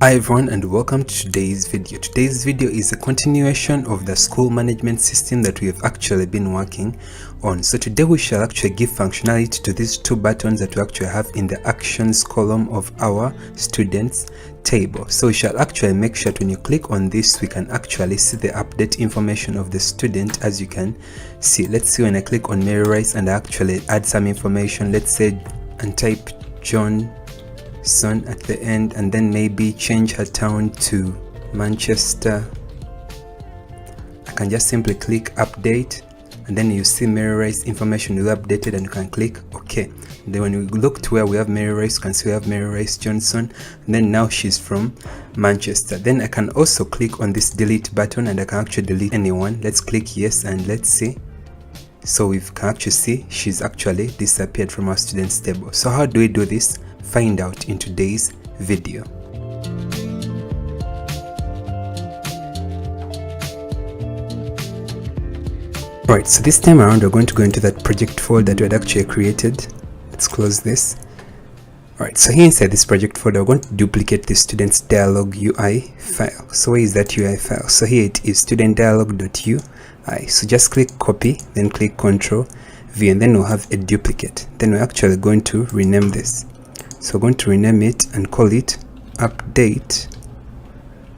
Hi everyone and welcome to today's video. Today's video is a continuation of the school management system that we have actually been working on. So today we shall actually give functionality to these two buttons that we actually have in the actions column of our students table. So we shall actually make sure that when you click on this, we can actually see the update information of the student. As you can see, let's see when I click on Mary Rice and I actually add some information, let's say, and type John Son at the end, and then maybe change her town to Manchester. I can just simply click update, and then you see Mary Rice information will be updated, and you can click OK. And then when we look to where we have Mary Rice, you can see we have Mary Rice Johnson, and then now she's from Manchester. Then I can also click on this delete button and I can actually delete anyone. Let's click yes and let's see. So we can actually see she's actually disappeared from our students table. So how do we do this? Find out in today's video. Alright, so this time around we're going to go into that project folder that we had actually created. Let's close this. Alright, so here inside this project folder we're going to duplicate the student's dialog UI file. So where is that UI file? So here it is, studentdialog.ui. So just click copy, then click Ctrl V, and then we'll have a duplicate. Then we're actually going to rename this. So we're going to rename it and call it update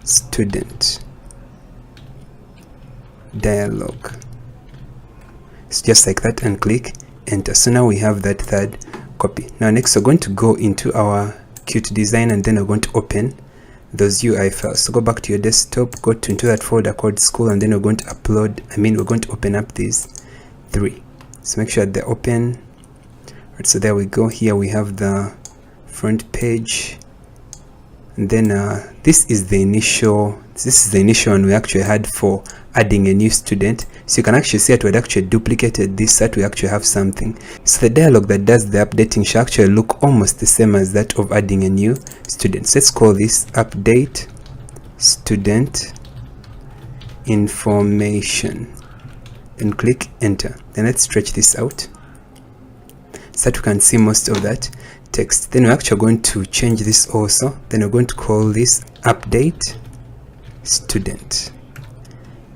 student dialog. It's just like that, and click enter. So now we have that third copy. Now next we're going to go into our Qt Designer, and then we're going to open those UI files. So go back to your desktop, go into that folder called school, and then we're going to upload, we're going to open up these three. So make sure they're open. Right, so there we go. Here we have the front page, and then this is the initial one we actually had for adding a new student. So you can actually see that we had actually duplicated this, that we actually have something. So the dialog that does the updating should actually look almost the same as that of adding a new student. So let's call this update student information, and click enter. Then let's stretch this out so that we can see most of that text. Then we're actually going to change this also. Then we're going to call this update student.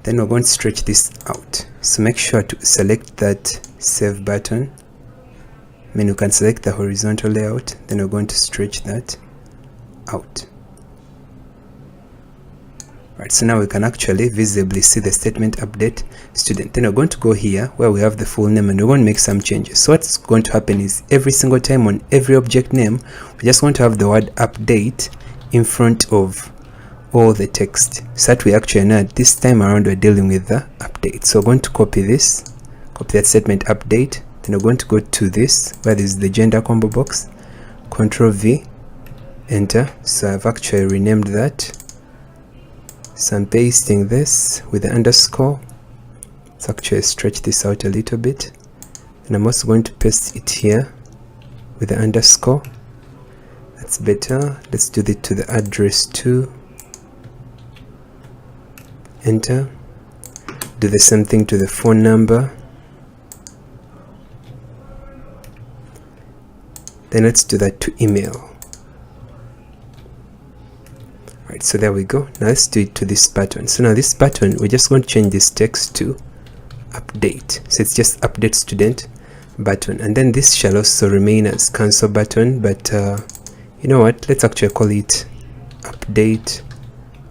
Then we're going to stretch this out. So make sure to select that save button. You can select the horizontal layout. Then we're going to stretch that out. Right, so now we can actually visibly see the statement update student. Then we're going to go here where we have the full name, and we're going to make some changes. So what's going to happen is every single time on every object name, we're just going to have the word update in front of all the text, so that we actually know this time around we're dealing with the update. So we're going to copy this, copy that statement update. Then we're going to go to this where there's the gender combo box, Ctrl V, enter. So I've actually renamed that. So I'm pasting this with the underscore. Let's actually stretch this out a little bit, and I'm also going to paste it here with the underscore. That's better. Let's do it to the address too. Enter. Do the same thing to the phone number. Then let's do that to email. Right, so there we go. Now let's do it to this button. So now this button, we're just going to change this text to update. So it's just update student button, and then this shall also remain as cancel button, but you know what, let's actually call it update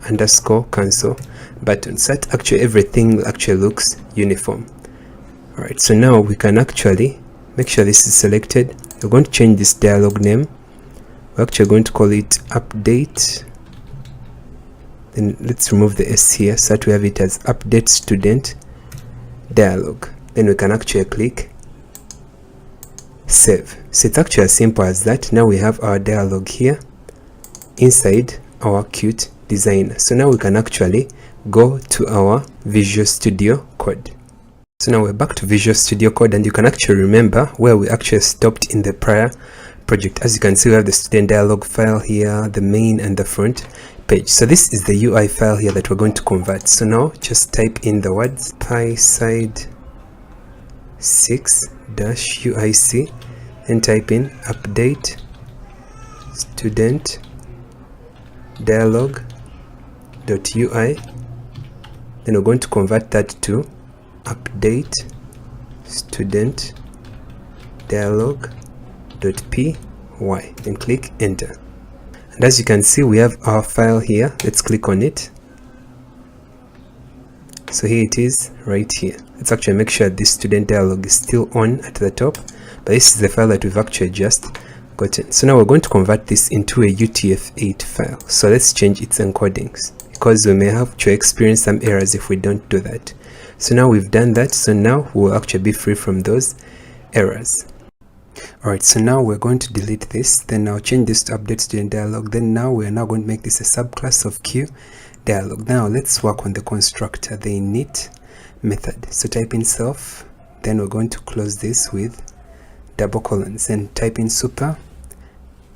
underscore cancel button, so that actually everything actually looks uniform. All right, so now we can actually make sure this is selected. We're going to change this dialog name. We're actually going to call it update. Then let's remove the S here so that we have it as update student dialog. Then we can actually click save. So it's actually as simple as that. Now we have our dialog here inside our Qt Designer. So now we can actually go to our Visual Studio Code. So now we're back to Visual Studio Code, and you can actually remember where we actually stopped in the prior project. As you can see, we have the student dialog file here, the main and the front page. So this is the UI file here that we're going to convert. So now just type in the words PySide6 -UIC, and type in update student dialog.ui. Then we're going to convert that to update student dialog.py. Then click enter. And as you can see, we have our file here. Let's click on it. So here it is right here. Let's actually make sure this student dialog is still on at the top, but this is the file that we've actually just gotten. So now we're going to convert this into a UTF-8 file. So let's change its encodings, because we may have to experience some errors if we don't do that. So now we've done that, so now we'll actually be free from those errors. Alright, so now we're going to delete this, then I'll change this to update student dialog. Then now we're now going to make this a subclass of QDialog. Now let's work on the constructor, the init method. So type in self, then we're going to close this with double colons, and type in super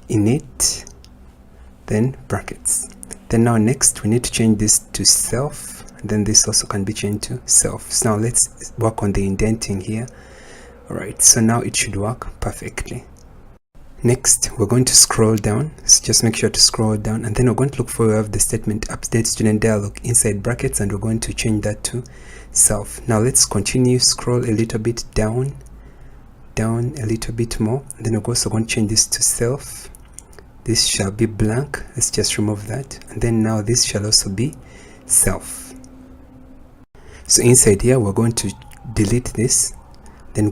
init, then brackets. Then now next we need to change this to self, and then this also can be changed to self. So now let's work on the indenting here. Alright, so now it should work perfectly. Next, we're going to scroll down, so just make sure to scroll down, and then we're going to look for the statement update student dialog inside brackets, and we're going to change that to self. Now let's continue, scroll a little bit down a little bit more, and then we're also going to change this to self. This shall be blank, let's just remove that, and then now this shall also be self. So inside here we're going to delete this, then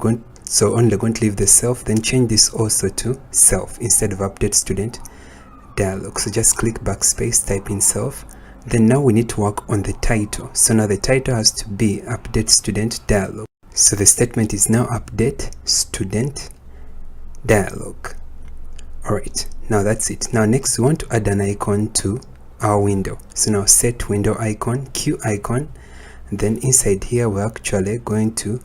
only going to leave the self, then change this also to self instead of update student dialog. So just click backspace, type in self. Then now we need to work on the title. So now the title has to be update student dialog. So the statement is now update student dialog. Alright, now that's it. Now next we want to add an icon to our window. So now set window icon, Q icon, and then inside here we're actually going to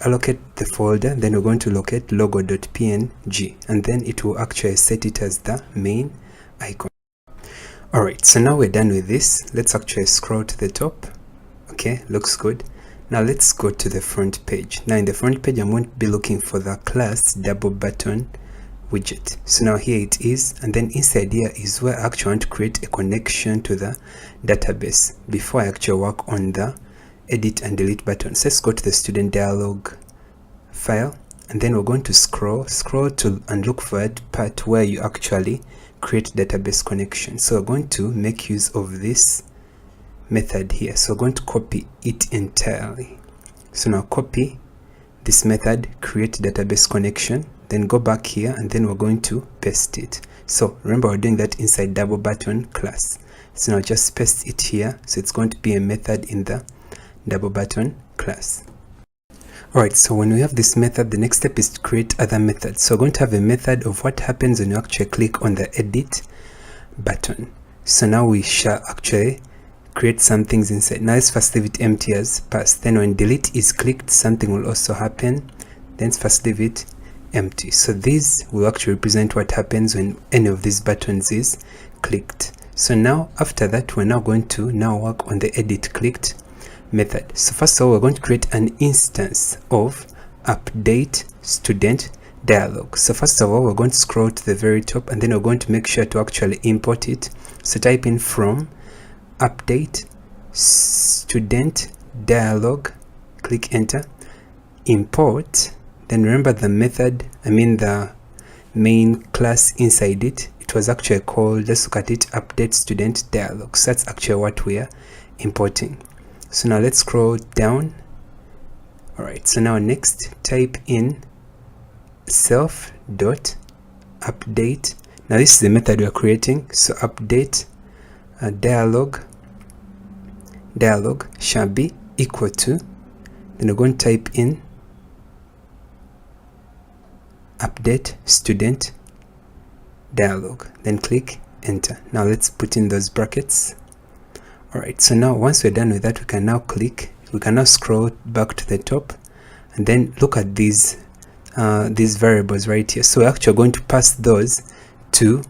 allocate the folder, then we're going to locate logo.png, and then it will actually set it as the main icon. Alright, so now we're done with this. Let's actually scroll to the top. Okay, looks good. Now let's go to the front page. Now in the front page I'm going to be looking for the class double button widget. So now here it is, and then inside here is where I actually want to create a connection to the database before I actually work on the edit and delete buttons. Let's go to the student dialog file, and then we're going to scroll to and look for that part where you actually create database connection. So we're going to make use of this method here. So we're going to copy it entirely. So now copy this method, create database connection, then go back here, and then we're going to paste it. So remember, we're doing that inside double button class. So now just paste it here. So it's going to be a method in the double button class. Alright, so when we have this method, the next step is to create other methods. So we're going to have a method of what happens when you actually click on the edit button. So now we shall actually create some things inside. Now let's first leave it empty as pass. Then when delete is clicked, something will also happen. Then first leave it empty. So these will actually represent what happens when any of these buttons is clicked. So now after that, we're now going to work on the edit clicked method. So first of all, we're going to create an instance of update student dialog. So first of all, we're going to scroll to the very top, and then we're going to make sure to actually import it. So type in from update student dialog, click enter, import, then remember the method, the main class inside it, it was actually called, let's look at it, update student dialog. So that's actually what we are importing. So now let's scroll down. Alright, so now next type in self.update. Now this is the method we are creating. So update dialog shall be equal to, then we're going to type in update student dialog, then click enter. Now let's put in those brackets. Alright, so now once we're done with that, we can now scroll back to the top, and then look at these variables right here. So we're actually going to pass those to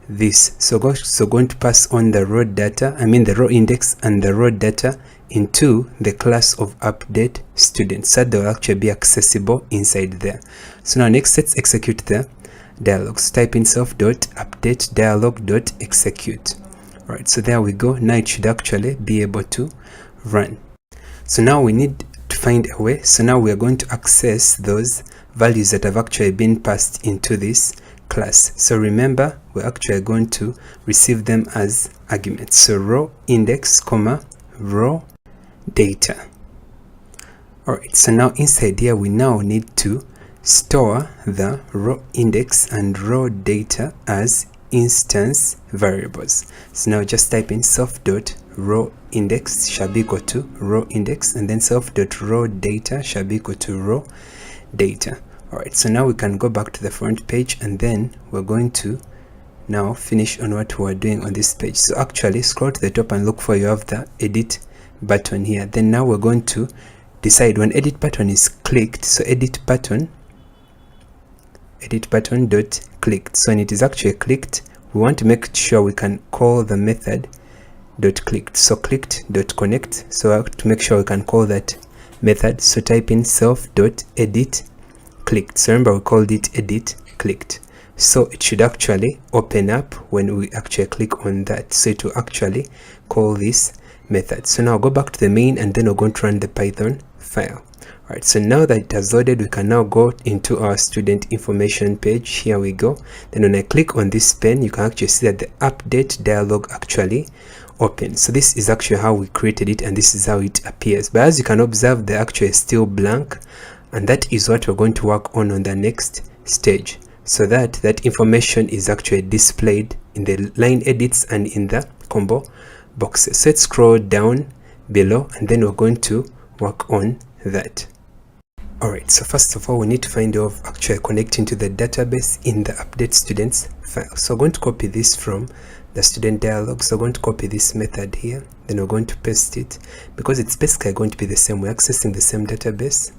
this. So going to pass on the raw data, the raw index and the raw data into the class of update student, so that they will actually be accessible inside there. So now next, let's execute the dialogs. Type in self.update dialog.execute. All right, so there we go. Now it should actually be able to run. So now we need to find a way. So now we are going to access those values that have actually been passed into this class. So remember, we're actually going to receive them as arguments. So row index, comma, row data. All right, so now inside here, we now need to store the row index and row data as instance variables. So now just type in self.row index shall be equal to row index, and then self.row data shall be equal to row data. All right, so now we can go back to the front page, and then we're going to now finish on what we're doing on this page. So actually scroll to the top and look for you have the edit button here. Then now we're going to decide when edit button is clicked. So edit button dot clicked. So when it is actually clicked, we want to make sure we can call the method dot clicked. So clicked dot connect. So to make sure we can call that method, so type in self dot edit clicked. So remember, we called it edit clicked. So it should actually open up when we actually click on that. So it will actually call this method. So now go back to the main, and then we're going to run the Python file. All right, so now that it has loaded, we can now go into our student information page. Here we go. Then when I click on this pen, you can actually see that the update dialog actually opens. So this is actually how we created it, and this is how it appears. But as you can observe, the actually is still blank, and that is what we're going to work on the next stage, so that that information is actually displayed in the line edits and in the combo boxes. So let's scroll down below, and then we're going to work on that. Alright, so first of all, we need to find out actually connecting to the database in the update students file. So we're going to copy this from the student dialog. So we're going to copy this method here, then we're going to paste it, because it's basically going to be the same. We're accessing the same database.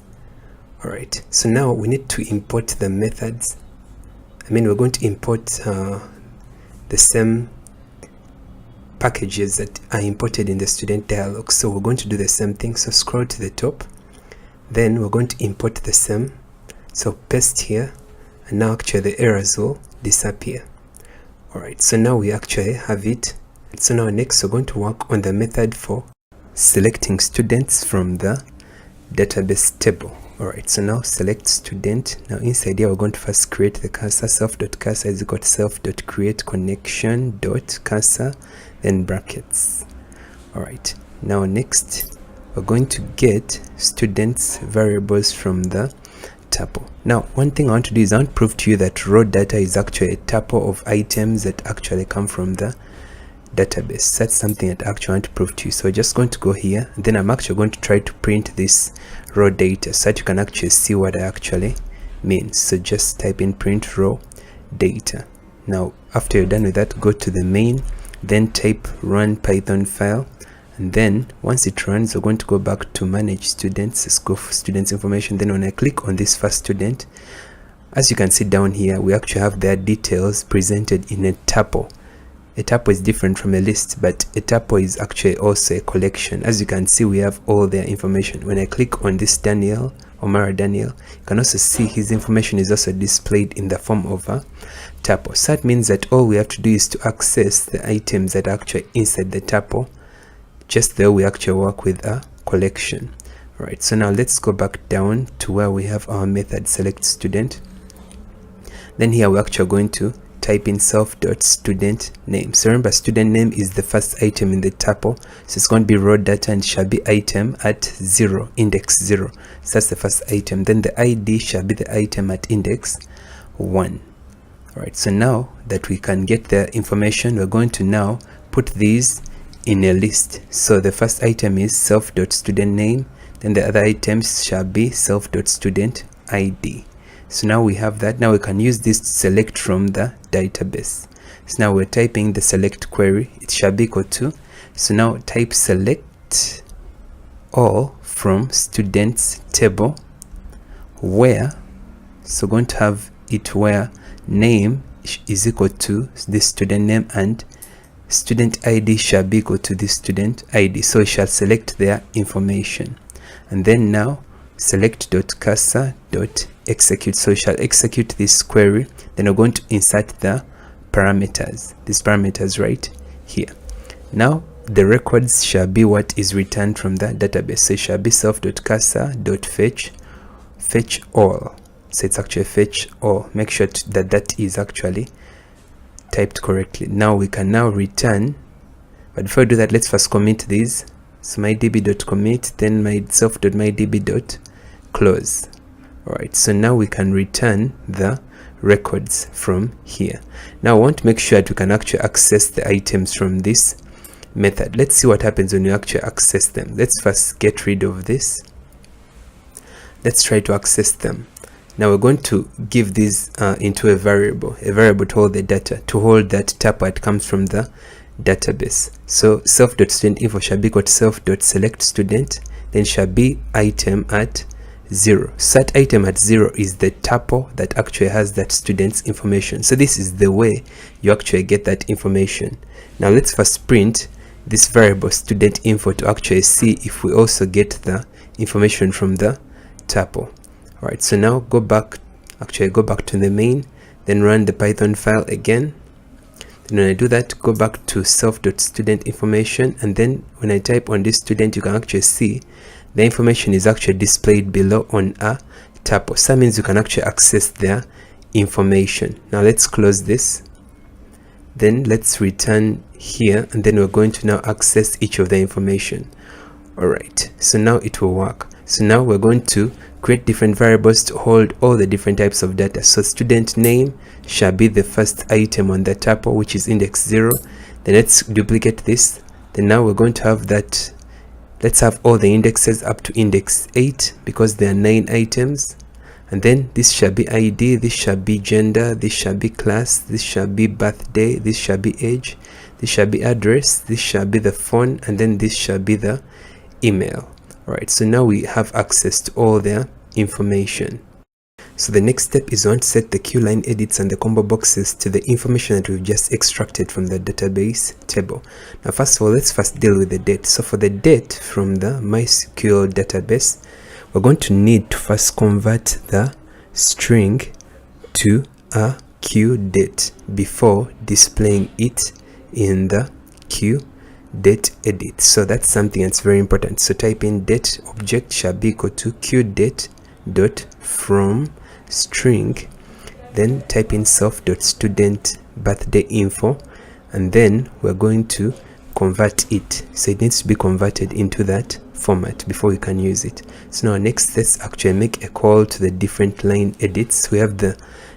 Alright, so now we need to import the methods. We're going to import the same packages that are imported in the student dialog. So we're going to do the same thing. So scroll to the top, then we're going to import the same. So paste here, and now actually the errors will disappear. Alright, so now we actually have it. So now next we're going to work on the method for selecting students from the database table. Alright, so now select student. Now inside here, we're going to first create the cursor. Self.cursor is equal to self.create connection dot cursor, then brackets. Alright, now next we're going to get students variables from the tuple. Now one thing I want to do is I want to prove to you that raw data is actually a tuple of items that actually come from the database. That's something that I actually want to prove to you. So we're just going to go here, and then I'm actually going to try to print this raw data so that you can actually see what I actually mean. So just type in print raw data. Now after you're done with that, go to the main, then type run Python file, and then once it runs, we're going to go back to manage students, let's go for students information. Then when I click on this first student, as you can see down here, we actually have their details presented in a tuple. A tuple is different from a list, but a tuple is actually also a collection. As you can see, we have all their information. When I click on this Daniel, Omara Daniel, you can also see his information is also displayed in the form of a tuple. So that means that all we have to do is to access the items that are actually inside the tuple, just there we actually work with a collection. Alright, so now let's go back down to where we have our method select student. Then here we're actually going to type in self.student name. So remember, student name is the first item in the tuple, so it's going to be raw data and shall be item at 0, index 0. So that's the first item. Then the ID shall be the item at index 1. Alright, so now that we can get the information, we're going to now put these in a list. So the first item is self.student name, then the other items shall be self.student ID. So now we have that. Now we can use this to select from the database. So now we're typing the select query. It shall be equal to, so now type select all from students table where, so going to have it where name is equal to this student name and student ID shall be equal to this student ID. So we shall select their information, and then now select.cursor.execute. So we shall execute this query. Then we're going to insert the parameters, these parameters right here. Now the records shall be what is returned from the database. So it shall be self.cursor.fetch all. So it's actually fetch all. Make sure that that is actually typed correctly. Now we can now return, but before we do that, let's first commit these. So mydb.commit, then self.mydb.close. Alright, so now we can return the records from here. Now I want to make sure that we can actually access the items from this method. Let's see what happens when you actually access them. Let's first get rid of this. Let's try to access them. Now we're going to give these into a variable to hold the data, to hold that tuple that comes from the database. So self.studentinfo shall be equal to self.selectStudent, then shall be item at 0. So that item at 0 is the tuple that actually has that student's information. So this is the way you actually get that information. Now let's first print this variable studentinfo to actually see if we also get the information from the tuple. Alright, so now go back to the main, then run the Python file again. Then when I do that, go back to self.studentinformation, and then when I type on this student, you can actually see the information is actually displayed below on a tuple. So that means you can actually access their information. Now let's close this. Then let's return here, and then we're going to now access each of the information. Alright, so now it will work. So now we're going to create different variables to hold all the different types of data. So student name shall be the first item on the tuple, which is index 0. Then let's duplicate this. Then now we're going to have that. Let's have all the indexes up to index 8 because there are 9 items. And then this shall be ID, this shall be gender, this shall be class, this shall be birthday, this shall be age, this shall be address, this shall be the phone, and then this shall be the email. Alright, so now we have access to all their information. So the next step is to set the QLineEdits and the combo boxes to the information that we've just extracted from the database table. Now first of all, let's first deal with the date. So for the date from the MySQL database, we're going to need to first convert the string to a QDate before displaying it in the QDateEdit. So that's something that's very important. So type in date object shall be equal to QDate.from string, then type in self.studentBirthdayInfo, and then we're going to convert it. So it needs to be converted into that format before we can use it. So now next, let's actually make a call to the different line edits. We have the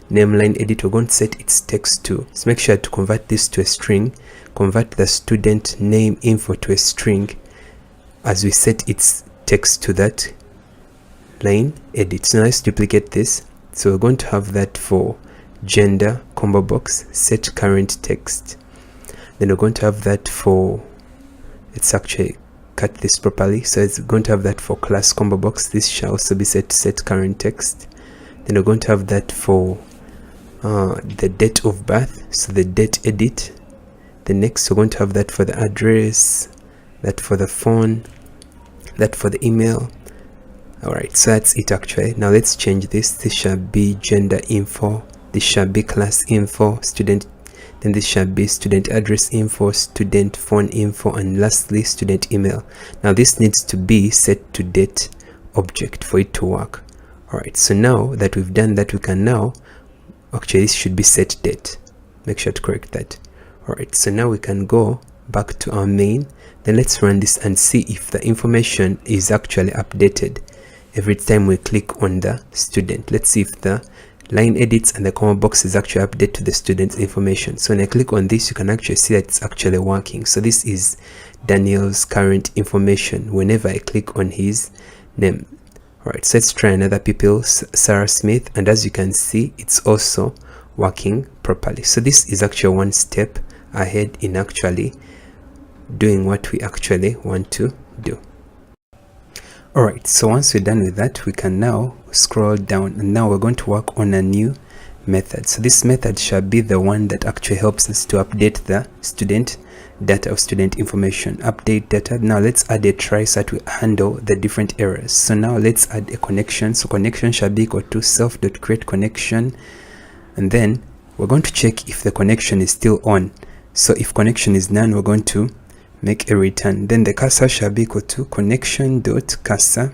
name line edit. We're going to set its text to. So make sure to convert this to a string. Convert the student name info to a string as we set its text to that line edit. So now let's duplicate this. So we're going to have that for gender combo box, set current text. Then we're going to have that for, let's actually cut this properly. So it's going to have that for class combo box. This shall also be set to set current text. Then we're going to have that for the date of birth, so the date edit. The next we're going to have that for the address, that for the phone, that for the email. Alright, so that's it actually. Now let's change this. This shall be gender info, this shall be class info, student, then this shall be student address info, student phone info, and lastly student email. Now this needs to be set to date object for it to work. Alright, so now that we've done that, we can now, actually this should be set date. Make sure to correct that. Alright, so now we can go back to our main. Then let's run this and see if the information is actually updated every time we click on the student. Let's see if the line edits and the comma box is actually updated to the student's information. So when I click on this, you can actually see that it's actually working. So this is Daniel's current information whenever I click on his name. Alright, so let's try another pupil, Sarah Smith, and as you can see, it's also working properly. So this is actually one step ahead in actually doing what we actually want to do. Alright, so once we're done with that, we can now scroll down, and now we're going to work on a new method. So this method shall be the one that actually helps us to update the student data or student information. Update data. Now let's add a try so that we handle the different errors. So now let's add a connection. So connection shall be equal to self.createConnection, and then we're going to check if the connection is still on. So if connection is none, we're going to make a return. Then the cursor shall be equal to connection.cursor.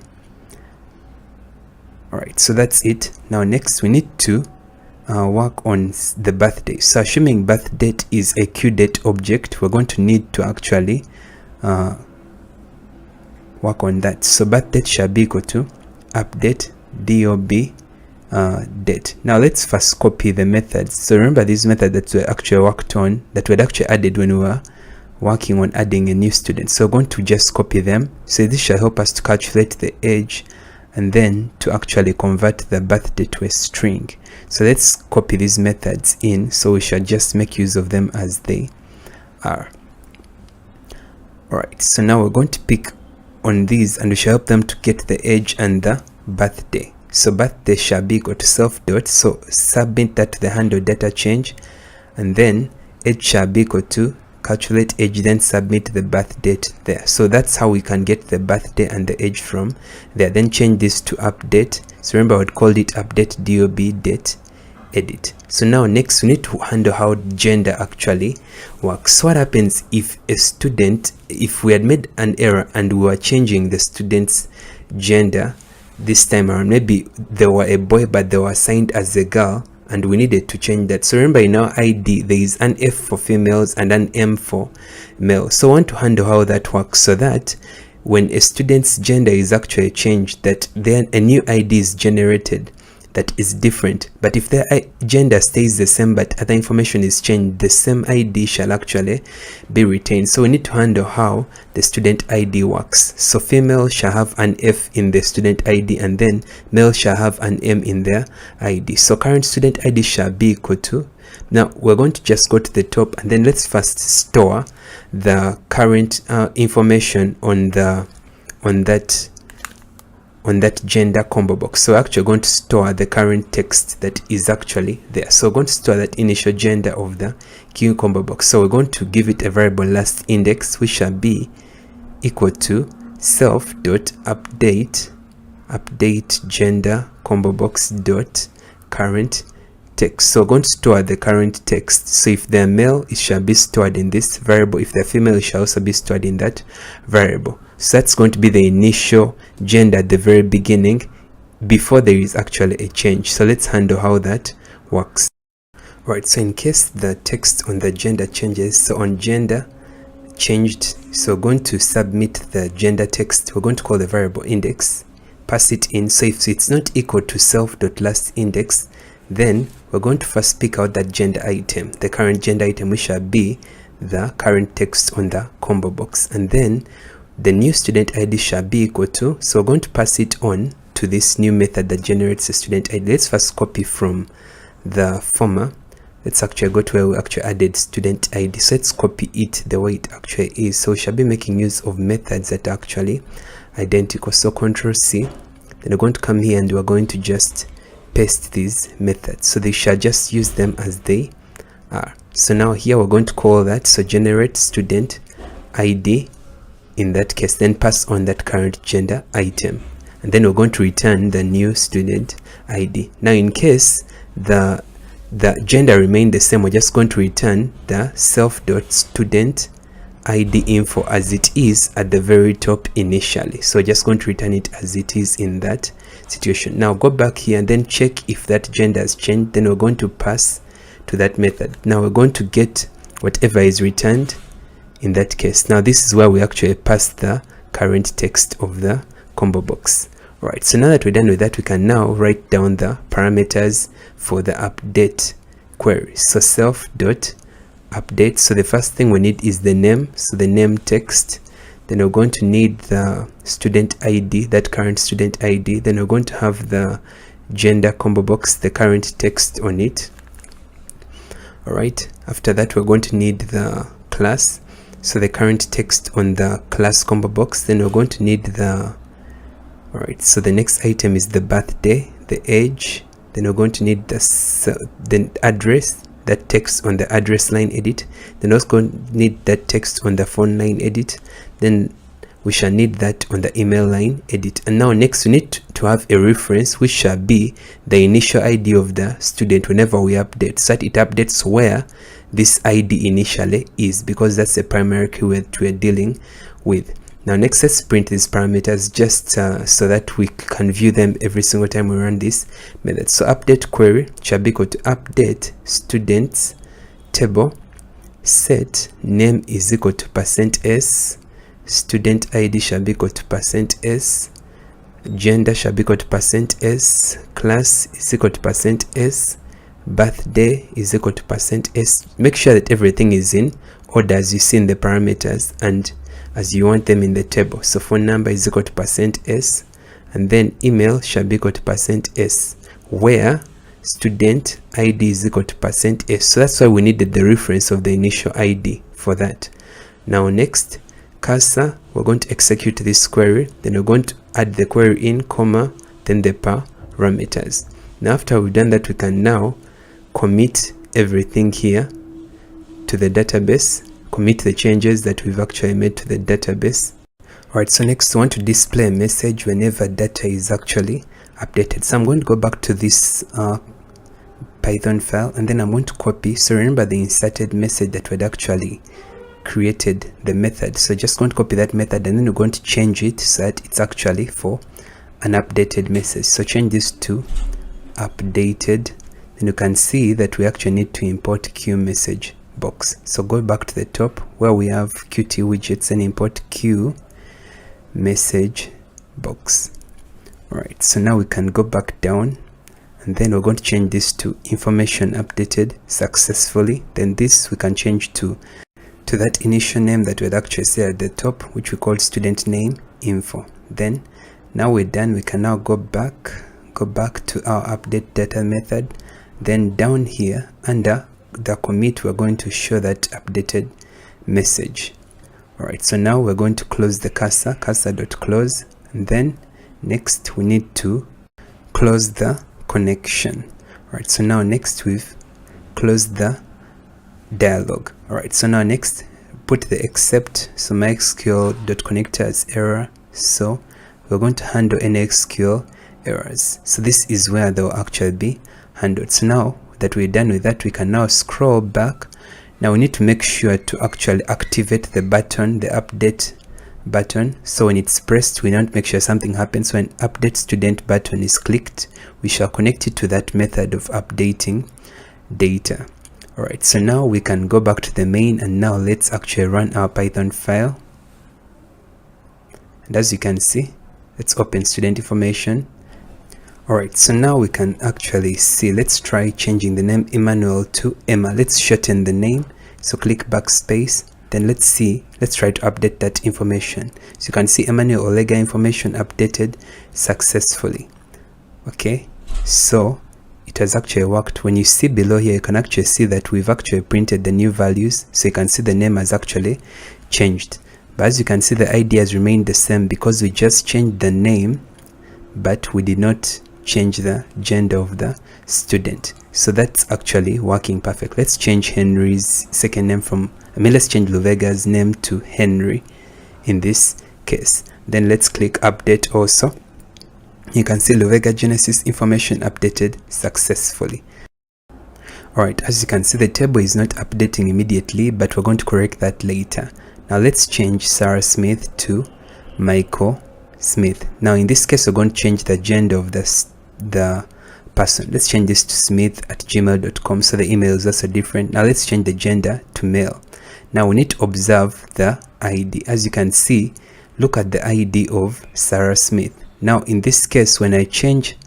Alright, so that's it. Now next we need to work on the birthday. So assuming birth date is a QDate object, we're going to need to actually work on that. So birth date shall be equal to update dob date. Now let's first copy the methods. So remember these methods that we actually worked on, that we had actually added when we were working on adding a new student. So we're going to just copy them. So this shall help us to calculate the age and then to actually convert the birthday to a string. So let's copy these methods in, so we shall just make use of them as they are. Alright, so now we're going to pick on these and we shall help them to get the age and the birthday. So birthday shall be equal to self dot, so submit that to the handle data change, and then age shall be equal to calculate age, then submit the birth date there. So that's how we can get the birthday and the age from there. Then change this to update. So remember I would call it update dob date edit. So now next we need to handle how gender actually works. So what happens if a student, if we had made an error and we were changing the student's gender this time around, maybe they were a boy but they were assigned as a girl and we needed to change that. So remember in our ID there is an F for females and an M for male. So I want to handle how that works, so that when a student's gender is actually changed, that then a new ID is generated that is different. But if their gender stays the same but other information is changed, the same ID shall actually be retained. So we need to handle how the student ID works. So female shall have an F in the student ID and then male shall have an M in their ID. So current student ID shall be equal to, now we're going to just go to the top and then let's first store the current information on that gender combo box. So we're actually going to store the current text that is actually there. So we're going to store that initial gender of the QComboBox. So we're going to give it a variable last index, which shall be equal to self.update gender combo box dot current text. So we're going to store the current text. So if they're male, it shall be stored in this variable. If they're female, it shall also be stored in that variable. So that's going to be the initial gender at the very beginning before there is actually a change. So let's handle how that works. Alright, so in case the text on the gender changes, so on gender changed, so we're going to submit the gender text. We're going to call the variable index, pass it in. So if it's not equal to self.lastIndex, then we're going to first pick out that gender item, the current gender item, which shall be the current text on the combo box, and then the new student ID shall be equal to, so we're going to pass it on to this new method that generates a student ID. Let's first copy from the former. Let's actually go to where we actually added student ID. So let's copy it the way it actually is. So we shall be making use of methods that are actually identical. So Control C, then we're going to come here and we're going to just paste these methods. So they shall just use them as they are. So now here we're going to call that, so generate student ID in that case, then pass on that current gender item, and then we're going to return the new student ID. Now in case the gender remained the same, we're just going to return the self.student ID info as it is at the very top initially. So we're just going to return it as it is in that situation. Now go back here and then check if that gender has changed. Then we're going to pass to that method. Now we're going to get whatever is returned in that case. Now this is where we actually pass the current text of the combo box. Right, so now that we're done with that, we can now write down the parameters for the update query. So self.update, so the first thing we need is the name, so the name text. Then we're going to need the student ID, that current student ID. Then we're going to have the gender combo box, the current text on it. Alright, after that we're going to need the class, so the current text on the class combo box. Then we're going to need the, alright, so the next item is the birthday, the age. Then we're going to need the address, that text on the address line edit. Then also going to need that text on the phone line edit. Then we shall need that on the email line edit. And now next we need to have a reference, which shall be the initial ID of the student whenever we update, so that it updates where this ID initially is, because that's the primary keyword we're dealing with. Now next, let's print these parameters just so that we can view them every single time we run this method. So update query shall be equal to update students table set name is equal to %s, student ID shall be equal to %s, gender shall be equal to %s, class is equal to %s, birthday is equal to %s. Make sure that everything is in order as you see in the parameters and as you want them in the table. So phone number is equal to %s, and then email shall be equal to %s, where student ID is equal to %s. So that's why we needed the reference of the initial ID for that. Now next, cursor, we're going to execute this query, then we're going to add the query in, comma, then the parameters. Now after we've done that, we can now commit everything here to the database, commit the changes that we've actually made to the database. Alright, so next we want to display a message whenever data is actually updated. So I'm going to go back to this Python file, and then I'm going to copy. So remember the inserted message that we'd actually created the method. So just going to copy that method, and then we're going to change it so that it's actually for an updated message. So change this to updated, and you can see that we actually need to import QMessageBox. So go back to the top where we have Qt widgets and import QMessageBox. Alright, so now we can go back down, and then we're going to change this to information updated successfully. Then this we can change to that initial name that we'd actually see at the top, which we call student name info. Then now we're done, we can now go back to our update data method. Then down here under the commit, we're going to show that updated message. Alright, so now we're going to close the cursor.close, and then next we need to close the connection. Alright, so now next we've closed the dialog. Alright, so now next put the except, so MySQL.connector as error, so we're going to handle any SQL errors. So this is where they'll actually be handled. So now that we're done with that, we can now scroll back. Now we need to make sure to actually activate the button, the update button. So when it's pressed, we want to make sure something happens. So when update student button is clicked, we shall connect it to that method of updating data. Alright, so now we can go back to the main, and now let's actually run our Python file. And as you can see, let's open student information. Alright, so now we can actually see, let's try changing the name Emmanuel to Emma. Let's shorten the name, so click backspace. Then let's try to update that information. So you can see Emmanuel Olega information updated successfully. Okay, so it has actually worked. When you see below here, you can actually see that we've actually printed the new values. So you can see the name has actually changed. But as you can see, the ID has remained the same because we just changed the name, but we did not change the gender of the student. So that's actually working perfect. Let's change Henry's second name let's change Luvega's name to Henry in this case. Then let's click update also. You can see Luvega Genesis information updated successfully. Alright, as you can see, the table is not updating immediately, but we're going to correct that later. Now let's change Sarah Smith to Michael Smith. Now in this case, we're going to change the gender of the person. Let's change this to smith@gmail.com, so the email is also different. Now let's change the gender to male. Now we need to observe the ID. As you can see, look at the ID of Sarah Smith. Now in this case, when I change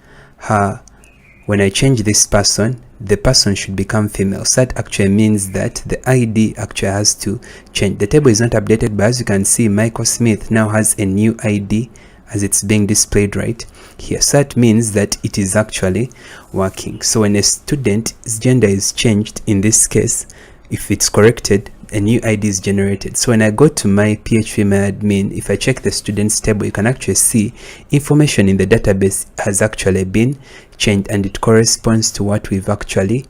this person, the person should become female. So that actually means that the ID actually has to change. The table is not updated, but as you can see, Michael Smith now has a new ID as it's being displayed right here. So that means that it is actually working. So when a student's gender is changed, in this case, if it's corrected, a new ID is generated. So when I go to my phpMyAdmin, if I check the students table, you can actually see information in the database has actually been changed, and it corresponds to what we've actually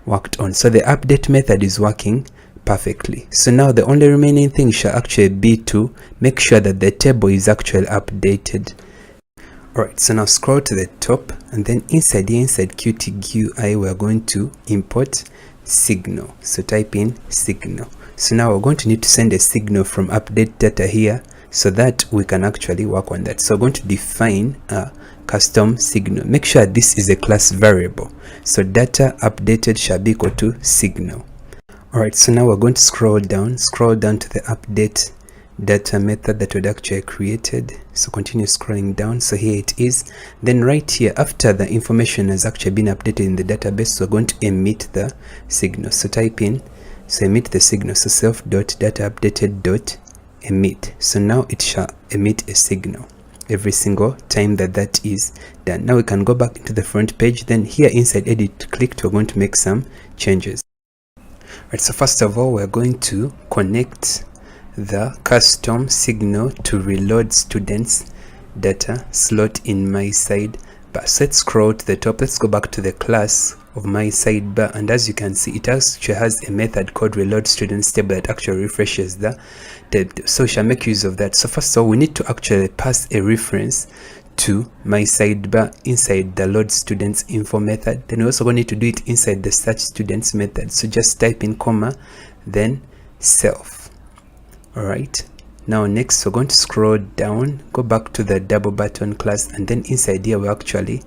worked on. So the update method is working perfectly. So now the only remaining thing shall actually be to make sure that the table is actually updated. Alright, so now scroll to the top, and then inside Qt GUI, we're going to import signal. So type in signal. So now we're going to need to send a signal from update data here so that we can actually work on that. So we're going to define a custom signal. Make sure this is a class variable. So data updated shall be equal to signal. Alright, so now we're going to scroll down to the update data method that we'd actually created. So continue scrolling down. So here it is. Then right here, after the information has actually been updated in the database, we're going to emit the signal. So type in, so emit the signal. So self.dataUpdated.emit. So now it shall emit a signal every single time that is done. Now we can go back into the front page. Then here inside edit clicked, we're going to make some changes. Right, so first of all, we're going to connect the custom signal to reload students data slot in MySidebar. So let's scroll to the top. Let's go back to the class of MySidebar, and as you can see, it actually has a method called reload students table that actually refreshes the table. So we shall make use of that. So first of all, we need to actually pass a reference to MySidebar inside the load students info method. Then we're also going to need to do it inside the search students method. So just type in comma, then self. Alright, now next we're going to scroll down, go back to the double button class, and then inside here we're actually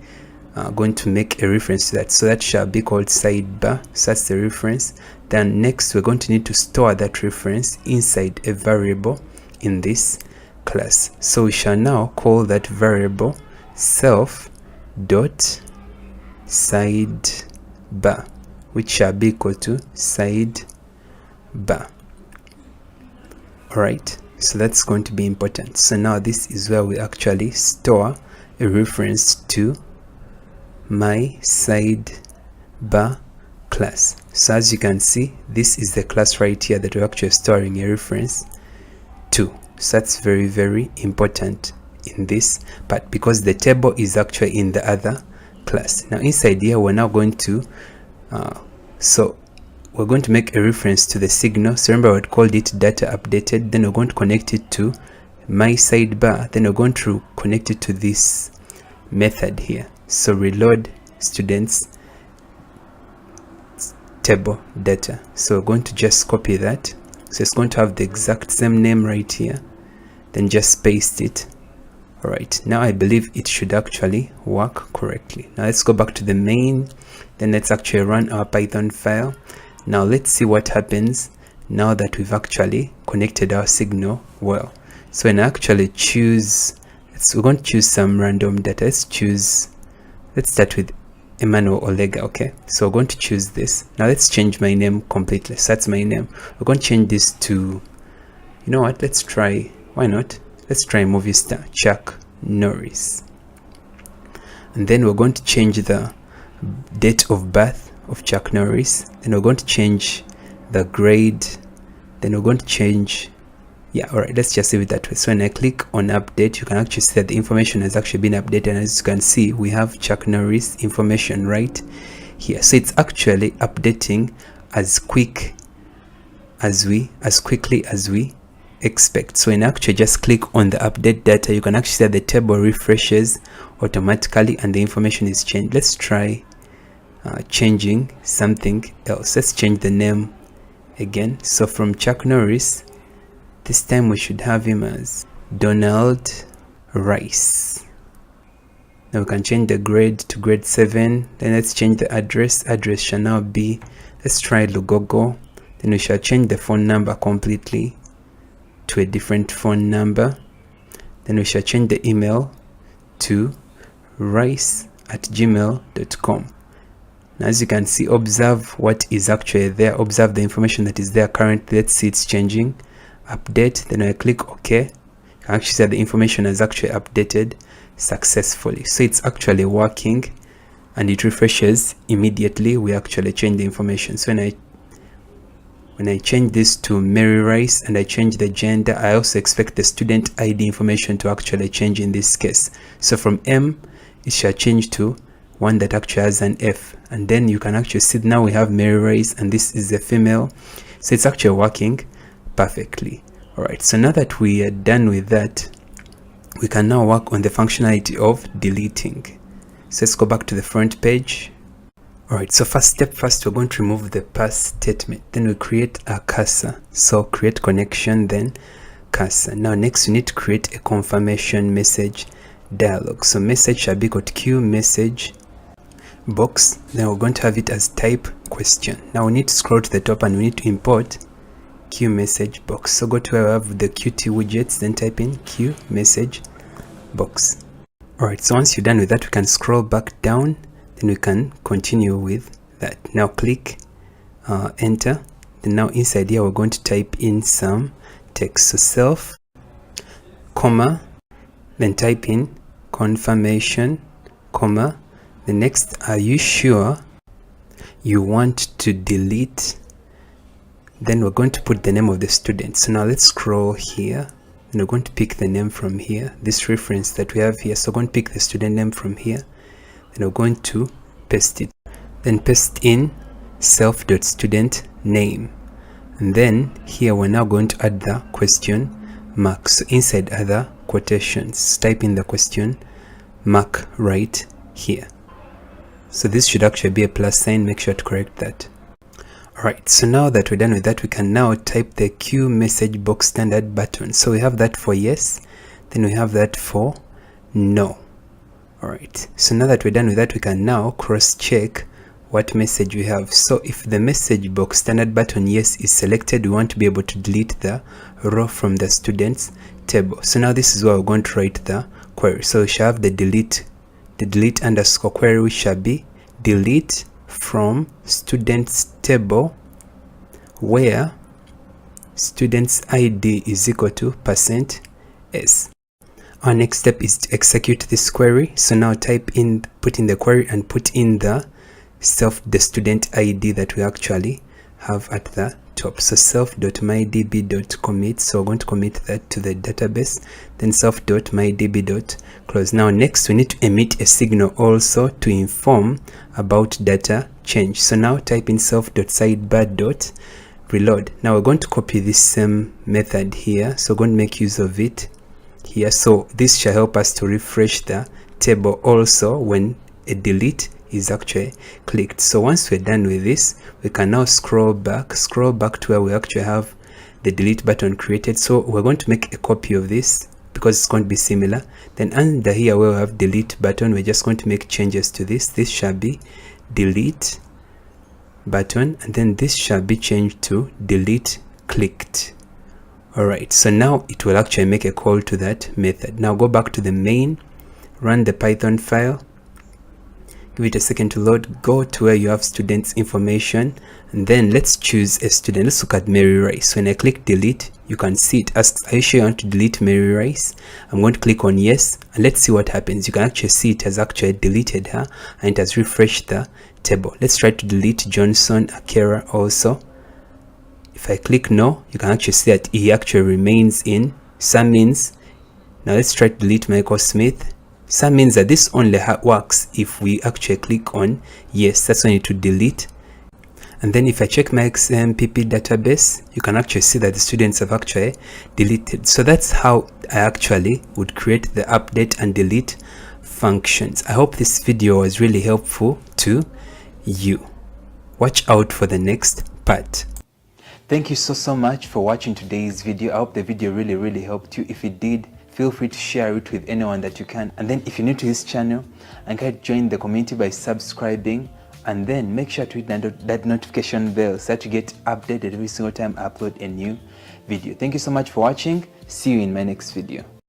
going to make a reference to that. So that shall be called sidebar. So that's the reference. Then next we're going to need to store that reference inside a variable in this class. So we shall now call that variable self.sidebar, which shall be equal to sidebar. Alright, so that's going to be important. So now this is where we actually store a reference to my sidebar class. So as you can see, this is the class right here that we're actually storing a reference to. So that's very, very important in this part because the table is actually in the other class. Now inside here, we're now going to we're going to make a reference to the signal. So remember, we called it data updated. Then we're going to connect it to my sidebar. Then we're going to connect it to this method here. So reload students table data. So we're going to just copy that. So it's going to have the exact same name right here. Then just paste it. Alright, now I believe it should actually work correctly. Now let's go back to the main. Then let's actually run our Python file. Now let's see what happens now that we've actually connected our signal well. So when I actually choose, we're going to choose some random data. Let's start with Emmanuel Olega. Okay, so we're going to choose this. Now let's change my name completely. So that's my name. We're going to change this to, you know what, let's try, why not? Let's try movie star Chuck Norris. And then we're going to change the date of birth of Chuck Norris. Then we're going to change the grade. Then we're going to change, yeah, all right, let's just leave it that way. So when I click on update, you can actually see that the information has actually been updated. And as you can see, we have Chuck Norris information right here. So it's actually updating as quickly as we expect. So when I actually just click on the update data, you can actually see that the table refreshes automatically and the information is changed. Let's try changing something else. Let's change the name again. So from Chuck Norris, this time we should have him as Donald Rice. Now we can change the grade to grade 7. Then let's change the address. Address shall now be, let's try Lugogo. Then we shall change the phone number completely to a different phone number. Then we shall change the email to rice@gmail.com. Now as you can see, observe what is actually there. Observe the information that is there currently. Let's see it's changing. Update. Then I click OK. You can actually see that the information has actually updated successfully. So it's actually working and it refreshes immediately. We actually change the information. So when I change this to Mary Rice and I change the gender, I also expect the student ID information to actually change in this case. So from M, it shall change to one that actually has an F. And then you can actually see now we have Mary Rice and this is a female. So it's actually working perfectly. Alright, so now that we are done with that, we can now work on the functionality of deleting. So let's go back to the front page. Alright, so first, we're going to remove the pass statement. Then we create a cursor. So create connection, then cursor. Now next we need to create a confirmation message dialog. So message shall be equal to QMessageBox. Then we're going to have it as type question. Now we need to scroll to the top and we need to import QMessageBox. So go to where we have the Qt widgets, then type in QMessageBox. Alright, so once you're done with that, we can scroll back down. Then we can continue with that. Now click enter. Then now inside here we're going to type in some text. So self, comma, then type in confirmation, comma. The next, are you sure you want to delete? Then we're going to put the name of the student. So now let's scroll here. And we're going to pick the name from here, this reference that we have here. So we're going to pick the student name from here. Then we're going to paste it. Then paste in self.student name. And then here we're now going to add the question mark. So inside other quotations, type in the question mark right here. So this should actually be a plus sign. Make sure to correct that. Alright, so now that we're done with that, we can now type the QMessageBox standard button. So we have that for yes, then we have that for no. Alright, so now that we're done with that, we can now cross-check what message we have. So if the message box standard button yes is selected, we want to be able to delete the row from the students table. So now this is where we're going to write the query. So we shall have the delete underscore query, which shall be delete from students table where students ID is equal to %s. Our next step is to execute this query. So now put in the query and put in the student ID that we actually have at the top. So self.mydb.commit. So we're going to commit that to the database. Then self.mydb.close. Now next we need to emit a signal also to inform about data change. So now type in self.sidebar.reload. Now we're going to copy this same method here. So we're going to make use of it here. So this shall help us to refresh the table also when a delete is actually clicked. So once we're done with this, we can now scroll back to where we actually have the delete button created. So we're going to make a copy of this because it's going to be similar. Then under here where we have delete button, we're just going to make changes to this. This shall be delete button, and then this shall be changed to delete clicked. Alright, so now it will actually make a call to that method. Now go back to the main, run the Python file, give it a second to load, go to where you have students information, and then let's choose a student. Let's look at Mary Rice. When I click delete, you can see it asks, are you sure you want to delete Mary Rice? I'm going to click on yes, and let's see what happens. You can actually see it has actually deleted her and it has refreshed the table. Let's try to delete Johnson Akera also. If I click no, you can actually see that he actually remains in. Some means, now let's try to delete Michael Smith. Some means that this only works if we actually click on yes. That's when it will delete. And then if I check my XMPP database, you can actually see that the students have actually deleted. So that's how I actually would create the update and delete functions. I hope this video was really helpful to you. Watch out for the next part. Thank you so much for watching today's video. I hope the video really helped you. If it did, feel free to share it with anyone that you can. And then if you're new to this channel, I encourage you to join the community by subscribing, and then make sure to hit that notification bell so that you get updated every single time I upload a new video. Thank you so much for watching. See you in my next video.